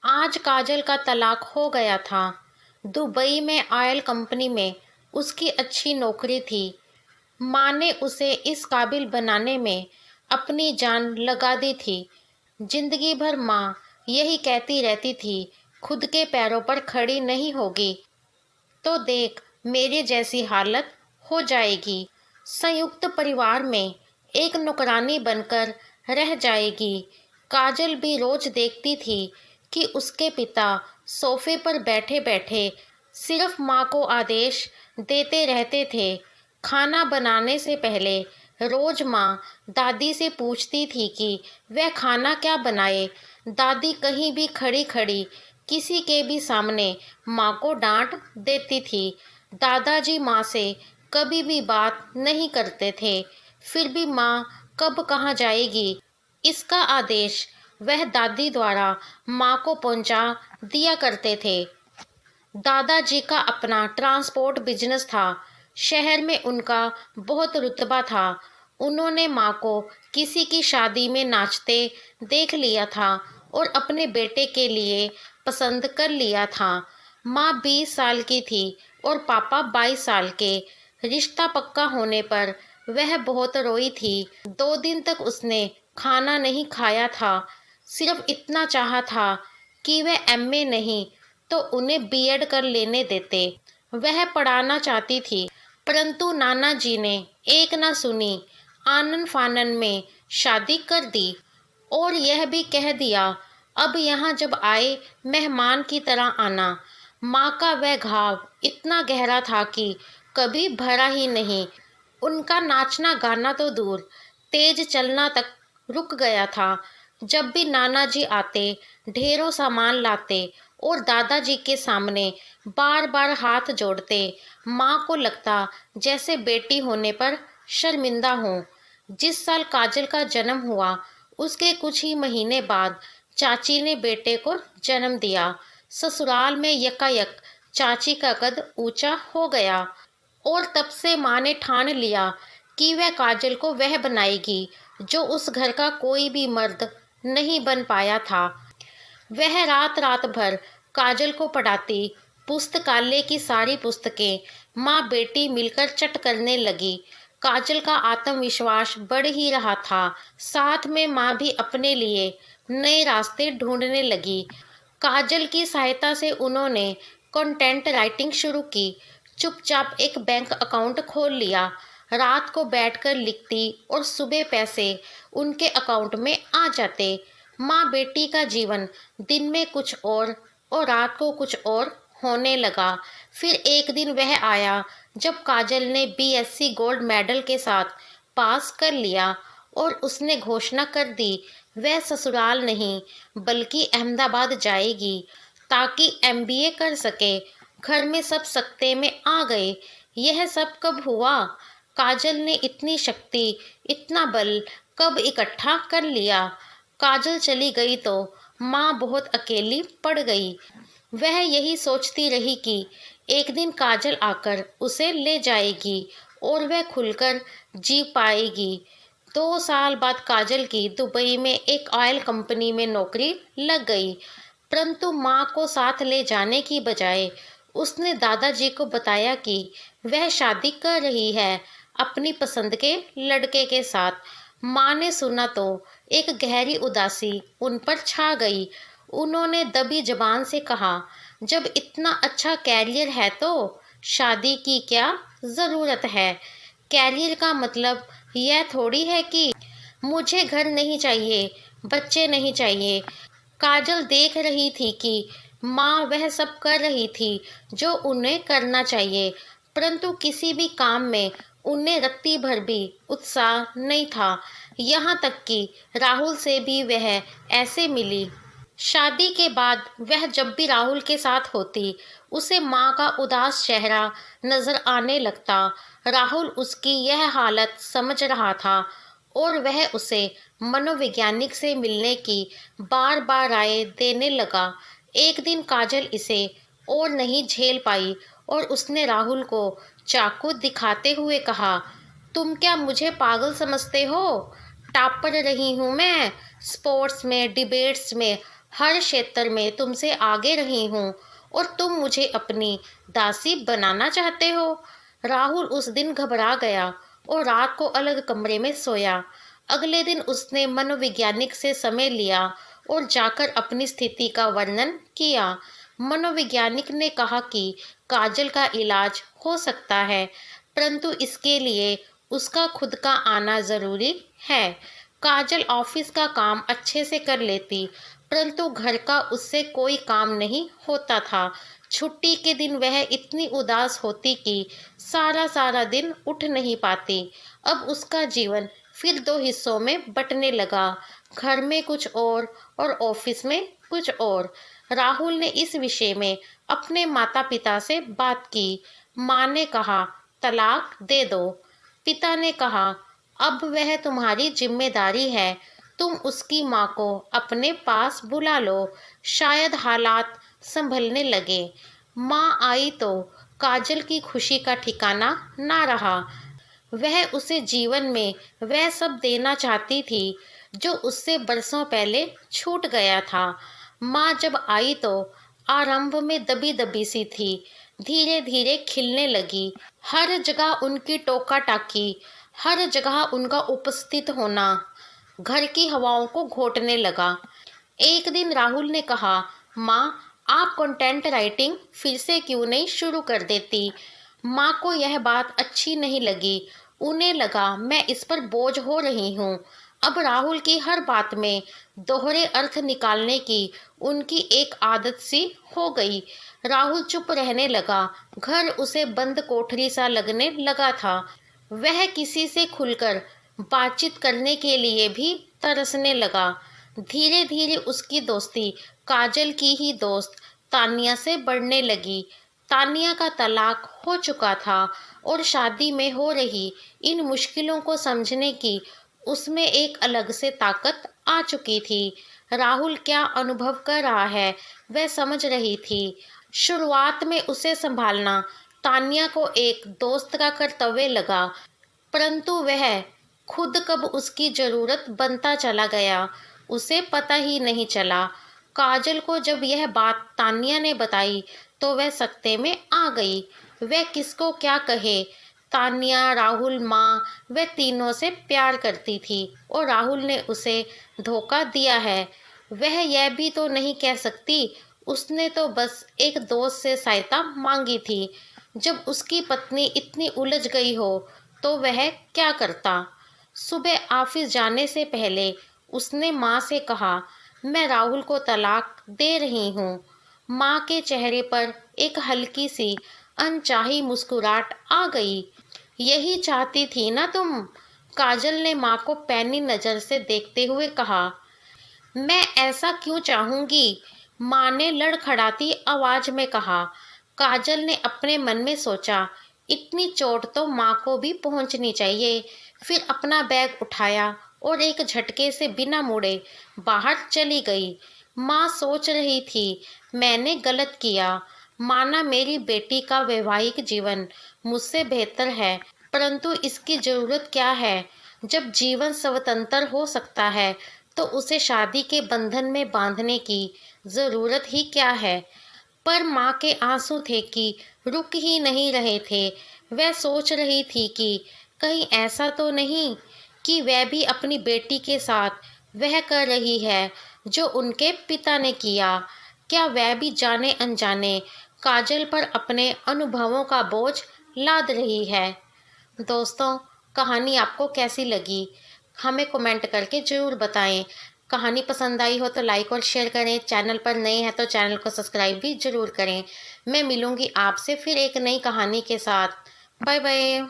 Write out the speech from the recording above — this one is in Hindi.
आज काजल का तलाक हो गया था। दुबई में ऑयल कंपनी में उसकी अच्छी नौकरी थी। माँ ने उसे इस काबिल बनाने में अपनी जान लगा दी थी। जिंदगी भर माँ यही कहती रहती थी, खुद के पैरों पर खड़ी नहीं होगी तो देख मेरे जैसी हालत हो जाएगी। संयुक्त परिवार में एक नौकरानी बनकर रह जाएगी। काजल भी रोज देखती थी कि उसके पिता सोफे पर बैठे बैठे सिर्फ माँ को आदेश देते रहते थे। खाना बनाने से पहले रोज माँ दादी से पूछती थी कि वह खाना क्या बनाए। दादी कहीं भी खड़ी खड़ी किसी के भी सामने माँ को डांट देती थी। दादाजी माँ से कभी भी बात नहीं करते थे। फिर भी माँ कब कहाँ जाएगी इसका आदेश वह दादी द्वारा माँ को पहुँचा दिया करते थे। दादाजी का अपना ट्रांसपोर्ट बिजनेस था। शहर में उनका बहुत रुतबा था। उन्होंने माँ को किसी की शादी में नाचते देख लिया था और अपने बेटे के लिए पसंद कर लिया था। माँ 20 साल की थी और पापा 22 साल के। रिश्ता पक्का होने पर वह बहुत रोई थी। 2 दिन तक उसने खाना नहीं खाया था। सिर्फ इतना चाहा था कि वह एमए नहीं तो उन्हें बीएड कर लेने देते। वह पढ़ाना चाहती थी, परंतु नाना जी ने एक ना सुनी। आनन फानन में शादी कर दी और यह भी कह दिया, अब यहाँ जब आए मेहमान की तरह आना। माँ का वह घाव इतना गहरा था कि कभी भरा ही नहीं। उनका नाचना गाना तो दूर, तेज चलना तक रुक गया था। जब भी नाना जी आते ढेरों सामान लाते और दादाजी के सामने बार बार हाथ जोड़ते। माँ को लगता जैसे बेटी होने पर शर्मिंदा हो। जिस साल काजल का जन्म हुआ उसके कुछ ही महीने बाद चाची ने बेटे को जन्म दिया। ससुराल में यकायक चाची का कद ऊंचा हो गया और तब से माँ ने ठान लिया कि वह काजल को वह बनाएगी जो उस घर का कोई भी मर्द नहीं बन पाया था। वह रात रात भर काजल को पढ़ाती। पुस्तकालय की सारी पुस्तकें माँ बेटी मिलकर चट करने लगी। काजल का आत्मविश्वास बढ़ ही रहा था। साथ में माँ भी अपने लिए नए रास्ते ढूंढने लगी। काजल की सहायता से उन्होंने कंटेंट राइटिंग शुरू की। चुपचाप एक बैंक अकाउंट खोल लिया। रात को बैठकर लिखती और सुबह पैसे उनके अकाउंट में आ जाते। माँ बेटी का जीवन दिन में कुछ और रात को कुछ और होने लगा। फिर एक दिन वह आया जब काजल ने बीएससी गोल्ड मेडल के साथ पास कर लिया और उसने घोषणा कर दी वह ससुराल नहीं बल्कि अहमदाबाद जाएगी ताकि एमबीए कर सके। घर में सब सकते में आ गए। यह सब कब हुआ? काजल ने इतनी शक्ति, इतना बल कब इकट्ठा कर लिया? काजल चली गई तो माँ बहुत अकेली पड़ गई। वह यही सोचती रही कि एक दिन काजल आकर उसे ले जाएगी और वह खुलकर जी पाएगी। 2 साल बाद काजल की दुबई में एक ऑयल कंपनी में नौकरी लग गई, परंतु माँ को साथ ले जाने की बजाय उसने दादाजी को बताया कि वह शादी कर रही है अपनी पसंद के लड़के के साथ। माँ ने सुना तो एक गहरी उदासी उन पर छा गई। उन्होंने दबी जबान से कहा, जब इतना अच्छा कैरियर है तो शादी की क्या ज़रूरत है? कैरियर का मतलब यह थोड़ी है कि मुझे घर नहीं चाहिए, बच्चे नहीं चाहिए। काजल देख रही थी कि माँ वह सब कर रही थी जो उन्हें करना चाहिए, परंतु किसी भी काम में उन्हें रत्ती भर भी उत्साह नहीं था। यहाँ तक कि राहुल से भी वह ऐसे मिली। शादी के बाद वह जब भी राहुल के साथ होती उसे माँ का उदास चेहरा नजर आने लगता। राहुल उसकी यह हालत समझ रहा था और वह उसे मनोवैज्ञानिक से मिलने की बार बार राय देने लगा। एक दिन काजल इसे और नहीं झेल पाई और उसने राहुल को चाकू दिखाते हुए कहा, तुम क्या मुझे पागल समझते हो? टॉपर रही हूँ मैं, स्पोर्ट्स में, डिबेट्स में हर क्षेत्र में तुमसे आगे रही हूँ और तुम मुझे अपनी दासी बनाना चाहते हो। राहुल उस दिन घबरा गया और रात को अलग कमरे में सोया। अगले दिन उसने मनोवैज्ञानिक से समय लिया और जाकर अपनी स्थिति का वर्णन किया। मनोवैज्ञानिक ने कहा कि काजल का इलाज हो सकता है, परंतु इसके लिए उसका खुद का आना जरूरी है। काजल ऑफिस का काम अच्छे से कर लेती, परंतु घर का उससे कोई काम नहीं होता था। छुट्टी के दिन वह इतनी उदास होती कि सारा सारा दिन उठ नहीं पाती। अब उसका जीवन फिर दो हिस्सों में बंटने लगा, घर में कुछ और ऑफिस में कुछ और। राहुल ने इस विषय में अपने माता पिता से बात की। माँ ने कहा तलाक दे दो। पिता ने कहा अब वह तुम्हारी जिम्मेदारी है, तुम उसकी माँ को अपने पास बुला लो, शायद हालात संभलने लगे। माँ आई तो काजल की खुशी का ठिकाना ना रहा। वह उसे जीवन में वह सब देना चाहती थी जो उससे बरसों पहले छूट गया था। माँ जब आई तो आरंभ में दबी दबी सी थी, धीरे धीरे खिलने लगी। हर जगह उनकी टोका टाकी, हर जगह उनका उपस्थित होना घर की हवाओं को घोटने लगा। एक दिन राहुल ने कहा माँ, आप कंटेंट राइटिंग फिर से क्यों नहीं शुरू कर देती। माँ को यह बात अच्छी नहीं लगी। उन्हें लगा मैं इस पर बोझ हो रही हूँ। अब राहुल की हर बात में दोहरे अर्थ निकालने की उनकी एक आदत सी हो गई। राहुल चुप रहने लगा। घर उसे बंद कोठरी सा लगने लगा था। वह किसी से खुलकर बातचीत करने के लिए भी तरसने लगा। धीरे धीरे उसकी दोस्ती काजल की ही दोस्त तानिया से बढ़ने लगी। तानिया का तलाक हो चुका था और शादी में हो रही इन मुश्किलों को समझने की उसमें एक अलग से ताकत आ चुकी थी। राहुल क्या अनुभव कर रहा है वह समझ रही थी। शुरुआत में उसे संभालना तानिया को एक दोस्त का कर्तव्य लगा, परंतु वह खुद कब उसकी जरूरत बनता चला गया उसे पता ही नहीं चला। काजल को जब यह बात तानिया ने बताई तो वह सकते में आ गई। वह किसको क्या कहे। तानिया, राहुल, माँ, वह तीनों से प्यार करती थी और राहुल ने उसे धोखा दिया है। वह यह भी तो नहीं कह सकती, उसने तो बस एक दोस्त से सहायता मांगी थी। जब उसकी पत्नी इतनी उलझ गई हो तो वह क्या करता। सुबह ऑफिस जाने से पहले उसने माँ से कहा मैं राहुल को तलाक दे रही हूँ। माँ के चेहरे पर एक हल्की सी अनचाही मुस्कुराहट आ गई। यही चाहती थी ना तुम। काजल ने माँ को पैनी नज़र से देखते हुए कहा। मैं ऐसा क्यों चाहूंगी, माँ ने लड़खड़ाती आवाज में कहा। काजल ने अपने मन में सोचा इतनी चोट तो माँ को भी पहुंचनी चाहिए। फिर अपना बैग उठाया और एक झटके से बिना मुड़े बाहर चली गई। माँ सोच रही थी मैंने गलत किया, माना मेरी बेटी का वैवाहिक जीवन मुझसे बेहतर है, परंतु इसकी जरूरत क्या है। जब जीवन स्वतंत्र हो सकता है तो उसे शादी के बंधन में बांधने की जरूरत ही क्या है। पर माँ के आंसू थे कि रुक ही नहीं रहे थे। वह सोच रही थी कि कहीं ऐसा तो नहीं कि वह भी अपनी बेटी के साथ वह कर रही है जो उनके पिता ने किया। क्या वह भी जाने अनजाने काजल पर अपने अनुभवों का बोझ लाद रही है। दोस्तों, कहानी आपको कैसी लगी हमें कमेंट करके ज़रूर बताएं। कहानी पसंद आई हो तो लाइक और शेयर करें। चैनल पर नए हैं तो चैनल को सब्सक्राइब भी ज़रूर करें। मैं मिलूँगी आपसे फिर एक नई कहानी के साथ। Bye bye.